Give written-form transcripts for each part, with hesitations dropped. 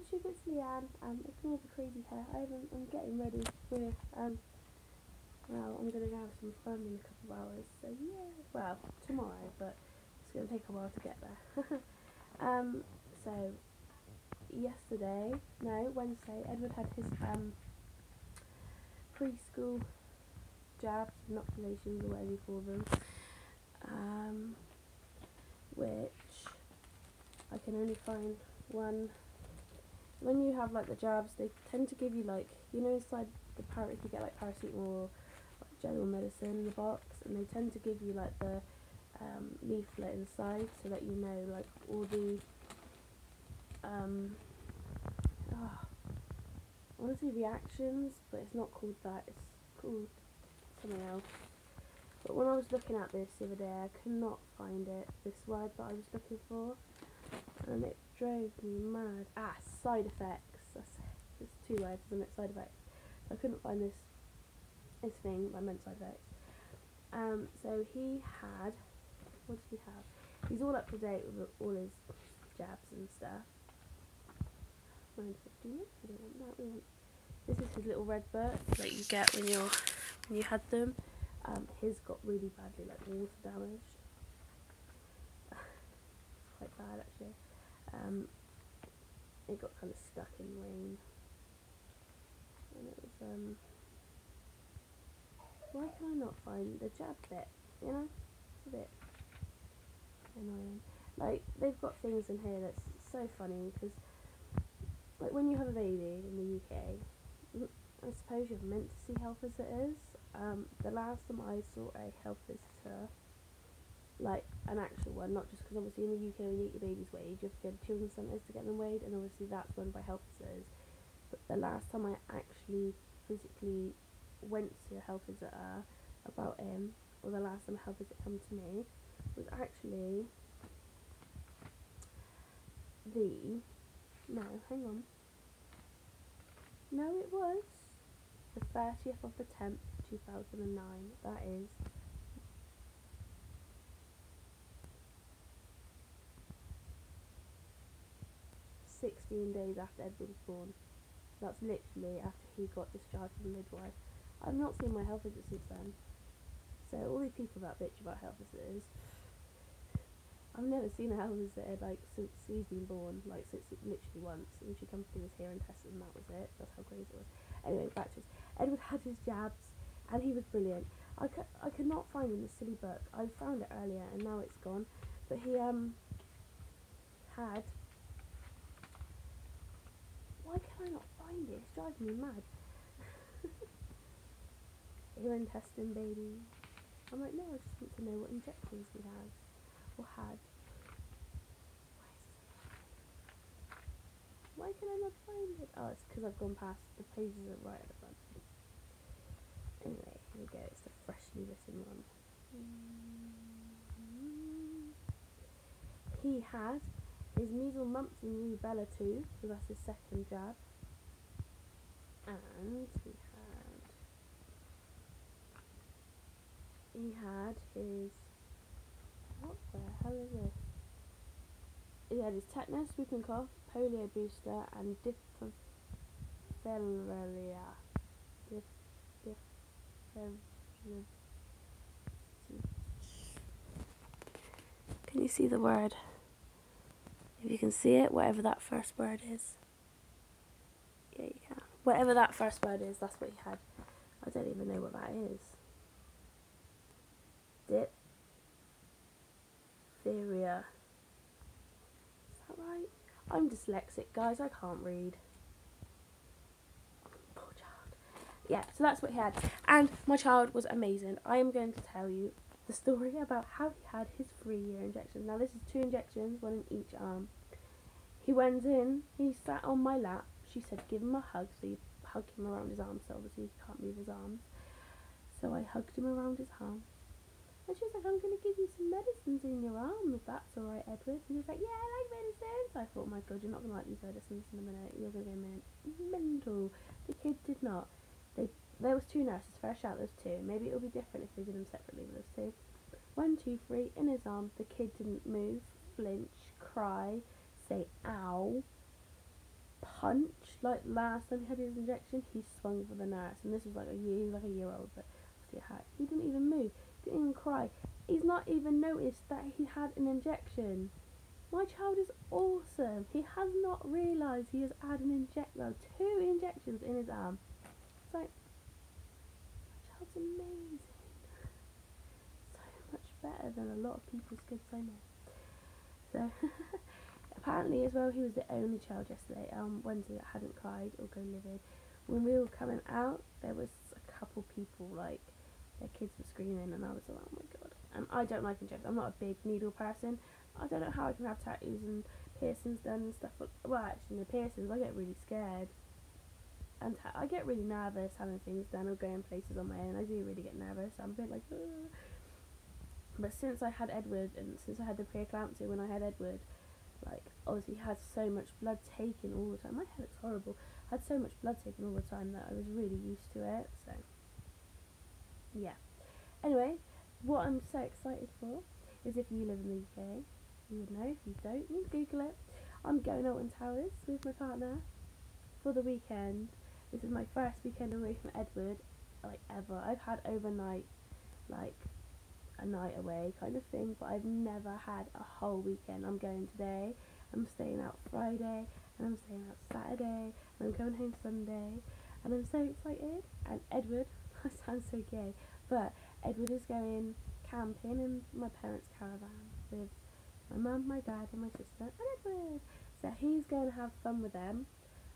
YouTube, it's Leanne. Ignore the crazy hair. I'm getting ready with, well, I'm going to have some fun in a couple of hours. So, yeah, well, tomorrow, but it's going to take a while to get there. So, Wednesday, Edward had his, preschool jabs, inoculations, or whatever you call them. Which I can only find one. When you have like the jabs, they tend to give you like, you know, inside the if you get like paracetamol or like general medicine in the box, and they tend to give you like the leaflet inside so that you know like all the I want to say reactions, but it's not called that, it's called something else. But when I was looking at this the other day, I could not find it, this word that I was looking for, and it drove me mad. Side effects. There's two words, isn't it? Side effects. I couldn't find this thing, I meant side effects. So he had, what did he have? He's all up to date with all his jabs and stuff. 9:15. We don't want that. This is his little red book that you get when you had them. His got really badly like water damage. It's quite bad actually. It got kind of stuck in rain, and it was why can I not find the jab bit? You know, it's a bit annoying. Like, they've got things in here that's so funny, because like when you have a baby in the UK, I suppose you're meant to see health visitors. The last time I saw a health visitor, like an actual one, not just because obviously in the UK when you get your babies weighed, you have to go to children's centres to get them weighed, and obviously that's run by health visitors. But the last time I actually physically went to a health visitor about him, or the last time a health visit come to me, was actually it was the 30th of the 10th, 2009. That is 16 days after Edward was born. That's literally after he got discharged from the midwife. I've not seen my health visit since then. So all these people that bitch about health visitors, I've never seen a health visitor like since he's been born, like since literally once, and she comes to do his hearing test and that was it. That's how crazy it was. Anyway, back to this. Edward had his jabs and he was brilliant. I could not find in the silly book. I found it earlier and now it's gone. But he had, why can I not find it? It's driving me mad. Hearing testing, baby. I'm like, no, I just want to know what injections he has or had. Why can I not find it? Oh, it's because I've gone past the pages are right at the front. Anyway, here we go. It's the freshly written one. He had his measles, mumps, and rubella too, so that's his second jab. And he had his, what the hell is this? He had his tetanus, whooping cough, polio booster, and diphtheria. Can you see the word? If you can see it, whatever that first word is. Yeah, you can. Whatever that first word is, that's what he had. I don't even know what that is. Diphtheria. Is that right? I'm dyslexic, guys. I can't read. Poor child. Yeah, so that's what he had. And my child was amazing. I am going to tell you the story about how he had his 3-year injection. Now, this is 2 injections, 1 in each arm. He went in, he sat on my lap. She said, give him a hug. So you hug him around his arms, so obviously he can't move his arms. So I hugged him around his arm. And she was like, I'm going to give you some medicines in your arm, if that's alright, Edward. And he was like, yeah, I like medicines. I thought, oh my god, you're not going to like these medicines in a minute. You're going to go mental. The kid did not. There was 2 nurses. First out, there was 2. Maybe it'll be different if they did them separately, but there was 2. 1, 2, 3, in his arm. The kid didn't move, flinch, cry, say ow, punch. Like last time he had his injection, he swung for the nurse, and this was like he was like a year old, but he didn't even move, didn't even cry. He's not even noticed that he had an injection. My child is awesome. He has not realised he has had two injections in his arm. It's like, my child's amazing. So much better than a lot of people's kids I know. So, apparently as well, he was the only child yesterday, Wednesday, that hadn't cried or go livid. When we were coming out, there was a couple people, like, their kids were screaming, and I was like, oh my god. And I don't like injections. I'm not a big needle person. I don't know how I can have tattoos and piercings done and stuff. Well, actually, the piercings, I get really scared. And I get really nervous having things done or going places on my own. I do really get nervous. I'm a bit like, ugh. But since I had Edward, and since I had the preeclampsia when I had Edward, like, obviously he had so much blood taken all the time. My head looks horrible. I had so much blood taken all the time that I was really used to it. So, yeah. Anyway, what I'm so excited for is, if you live in the UK, you would know. If you don't, you can Google it. I'm going Alton Towers with my partner for the weekend. This is my first weekend away from Edward, like, ever. I've had overnight, like, a night away kind of thing, but I've never had a whole weekend. I'm going today, I'm staying out Friday, and I'm staying out Saturday, and I'm coming home Sunday, and I'm so excited. And Edward, I sound so gay, but Edward is going camping in my parents' caravan with my mum, my dad, and my sister, and Edward. So he's going to have fun with them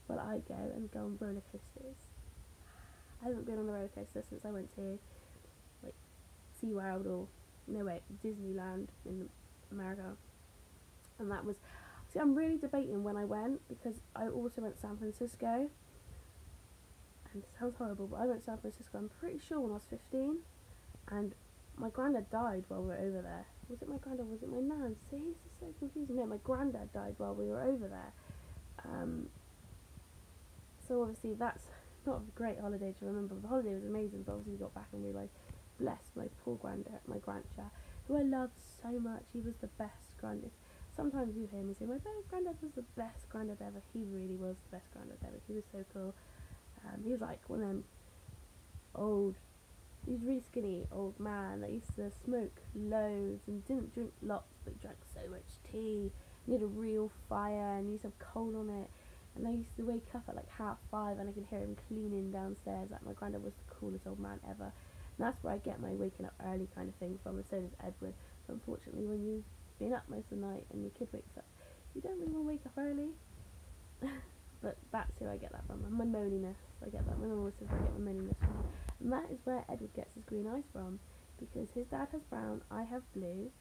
while I go on roller coasters. I haven't been on a roller coaster since I went to, like, SeaWorld or, no wait, Disneyland in America. And that was, see, I'm really debating when I went, because I also went to San Francisco. And it sounds horrible, but I went to San Francisco, I'm pretty sure, when I was 15. And my granddad died while we were over there. Was it my granddad or was it my nan? See, this is so confusing. No, my granddad died while we were over there. So obviously that's not a great holiday to remember. The holiday was amazing, but obviously we got back and realised, bless my poor granddad, my grandchild, who I loved so much. He was the best granddad. Sometimes you hear me say, my granddad was the best granddad ever. He really was the best granddad ever. He was so cool. He was like one of them old, he was really skinny old man that used to smoke loads and didn't drink lots, but he drank so much tea. He had a real fire and he used to have coal on it. And I used to wake up at like 5:30 and I could hear him cleaning downstairs. Like, my granddad was the coolest old man ever. And that's where I get my waking up early kind of thing from, and so does Edward. But unfortunately, when you've been up most of the night and your kid wakes up, you don't really want to wake up early. But that's who I get that from. And my moaniness, I get that. My mum always says I get my moaniness from. And that is where Edward gets his green eyes from. Because his dad has brown, I have blue.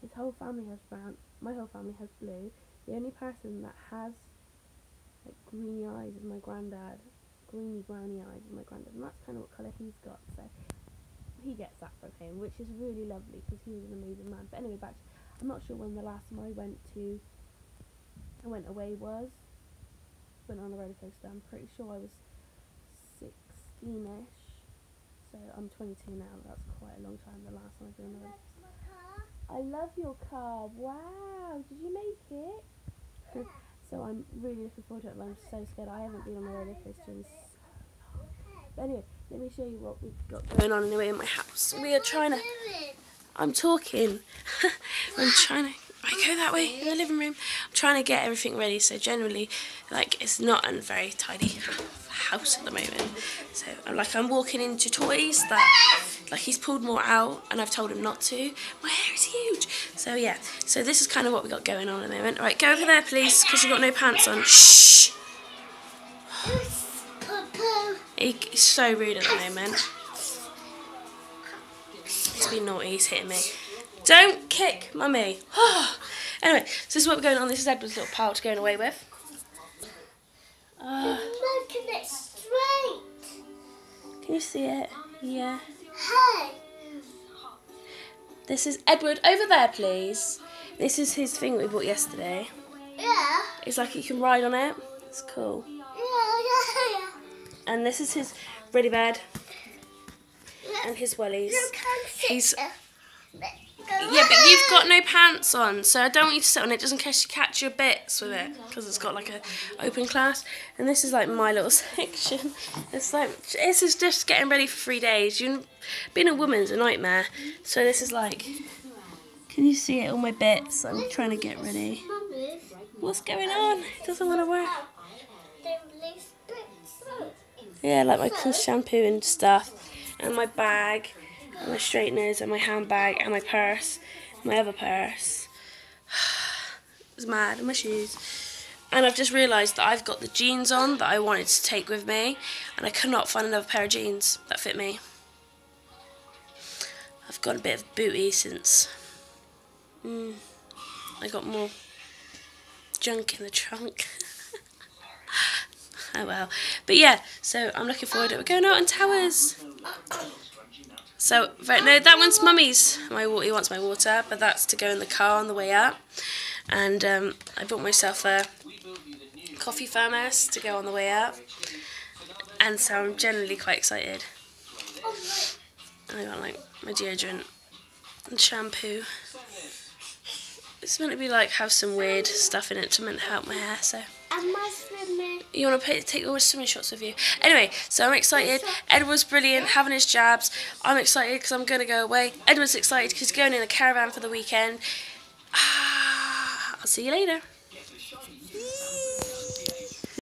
His whole family has brown, my whole family has blue. The only person that has, like, greeny eyes is my granddad. Greeny browny eyes is my granddad. And that's kind of what colour he's got. So he gets that from him, which is really lovely because he was an amazing man. But anyway, back to, I'm not sure when the last time I went away was. Went on a roller coaster. I'm pretty sure I was 16ish. So I'm 22 now. That's quite a long time. The last time I've been on a roller coaster. I love your car. Wow, did you make it? Yeah. So I'm really looking forward to it, but I'm so scared. I haven't been on a roller coaster in so long. But anyway, let me show you what we've got going on anyway in my house. We are trying to... I'm talking. I'm trying to... I go that way in the living room. I'm trying to get everything ready, so generally, like, it's not a very tidy house at the moment. So I'm walking into toys that, like, he's pulled more out and I've told him not to. My hair is huge. So yeah, so this is kind of what we got going on at the moment. Alright, go over there please, because you've got no pants on. Shh. He's so rude at the moment. He's been naughty, he's hitting me. Don't kick, mummy. Anyway, so this is what we're going on. This is Edward's little pouch going away with. Making it straight. Can you see it? Yeah. Hey. This is Edward. Over there, please. This is his thing we bought yesterday. Yeah. It's like you can ride on it. It's cool. Yeah. And this is his ready bed. And his wellies. You can sit. Yeah, but you've got no pants on, so I don't want you to sit on it just in case you catch your bits with it, because it's got like a open class. And this is like my little section. It's like, this is just getting ready for 3 days. Being a woman's a nightmare. So this is like, can you see it, all my bits? I'm trying to get ready. What's going on? It doesn't want to work. Yeah, like my shampoo and stuff, and my bag, and my straighteners, and my handbag, and my purse, my other purse. It's mad, and my shoes. And I've just realised that I've got the jeans on that I wanted to take with me, and I could not find another pair of jeans that fit me. I've got a bit of booty since I got more junk in the trunk. Oh well. But yeah, so I'm looking forward to it. We're going out on towers. So, no, that one's Mummy's. He wants my water, but that's to go in the car on the way up. And I bought myself a coffee thermos to go on the way up. And so I'm generally quite excited. And I got like my deodorant and shampoo. It's meant to be like have some weird stuff in it to meant to help my hair, so. And my swimming. You want to take all the swimming shots with you? Anyway, so I'm excited. Edward's brilliant, having his jabs. I'm excited because I'm going to go away. Edward's excited because he's going in a caravan for the weekend. I'll see you later.